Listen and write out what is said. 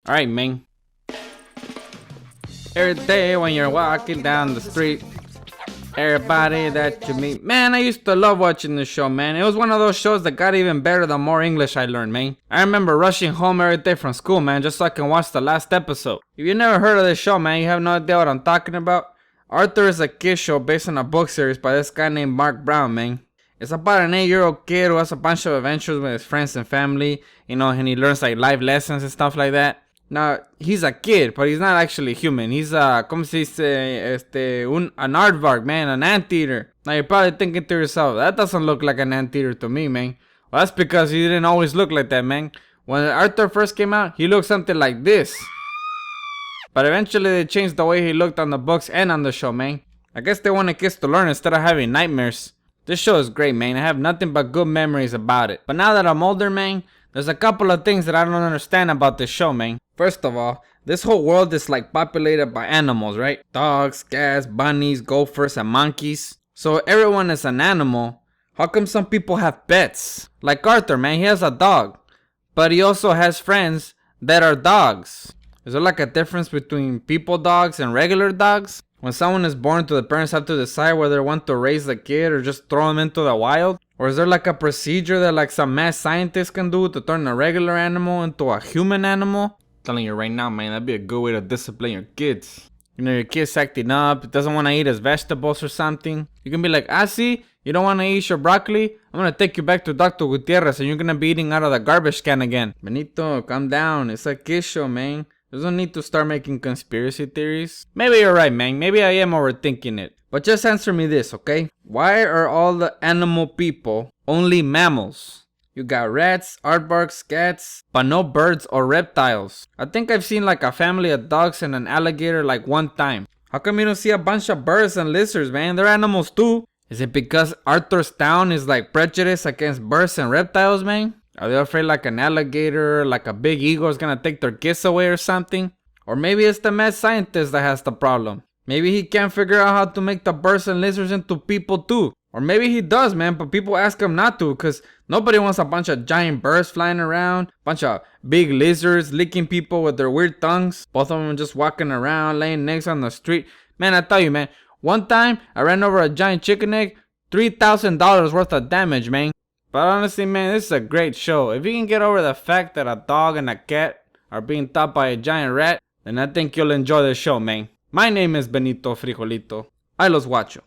Alright, man. Every day when you're walking down the street, everybody that you meet. Man, I used to love watching this show, man. It was one of those shows that got even better the more English I learned, man. I remember rushing home every day from school, man, just so I can watch the last episode. If you never heard of this show, man, you have no idea what I'm talking about. Arthur is a kid show based on a book series by this guy named Mark Brown, man. It's about an 8-year-old kid who has a bunch of adventures with his friends and family, and he learns like life lessons and stuff like that. Now, he's a kid, but he's not actually human. He's ¿cómo se dice? An aardvark, man, an anteater. Now, you're probably thinking to yourself, that doesn't look like an anteater to me, man. Well, that's because he didn't always look like that, man. When Arthur first came out, he looked something like this. But eventually, they changed the way he looked on the books and on the show, man. I guess they wanted kids to learn instead of having nightmares. This show is great, man. I have nothing but good memories about it. But now that I'm older, man, there's a couple of things that I don't understand about this show, man. First of all, this whole world is like populated by animals, right? Dogs, cats, bunnies, gophers, and monkeys. So everyone is an animal. How come some people have pets? Like Arthur, man, he has a dog. But he also has friends that are dogs. Is there like a difference between people dogs and regular dogs? When someone is born, do the parents have to decide whether they want to raise the kid or just throw him into the wild? Or is there like a procedure that like some mad scientist can do to turn a regular animal into a human animal? I'm telling you right now, man, that'd be a good way to discipline your kids. Your kid's acting up, doesn't want to eat his vegetables or something. You can be like, see, you don't want to eat your broccoli? I'm going to take you back to Dr. Gutierrez and you're going to be eating out of the garbage can again. Benito, calm down. It's a kid show, man. There's no need to start making conspiracy theories. Maybe you're right, man. Maybe I am overthinking it. But just answer me this, okay? Why are all the animal people only mammals? You got rats, aardvarks, cats, but no birds or reptiles. I think I've seen like a family of dogs and an alligator like one time. How come you don't see a bunch of birds and lizards, man? They're animals too. Is it because Arthur's town is like prejudiced against birds and reptiles, man? Are they afraid like an alligator, like a big eagle is gonna take their kids away or something? Or maybe it's the mad scientist that has the problem. Maybe he can't figure out how to make the birds and lizards into people too. Or maybe he does, man, but people ask him not to because nobody wants a bunch of giant birds flying around, bunch of big lizards licking people with their weird tongues, both of them just walking around, laying eggs on the street. Man, I tell you, man, one time I ran over a giant chicken egg, $3,000 worth of damage, man. But honestly, man, this is a great show. If you can get over the fact that a dog and a cat are being taught by a giant rat, then I think you'll enjoy the show, man. My name is Benito Frijolito. I los guacho.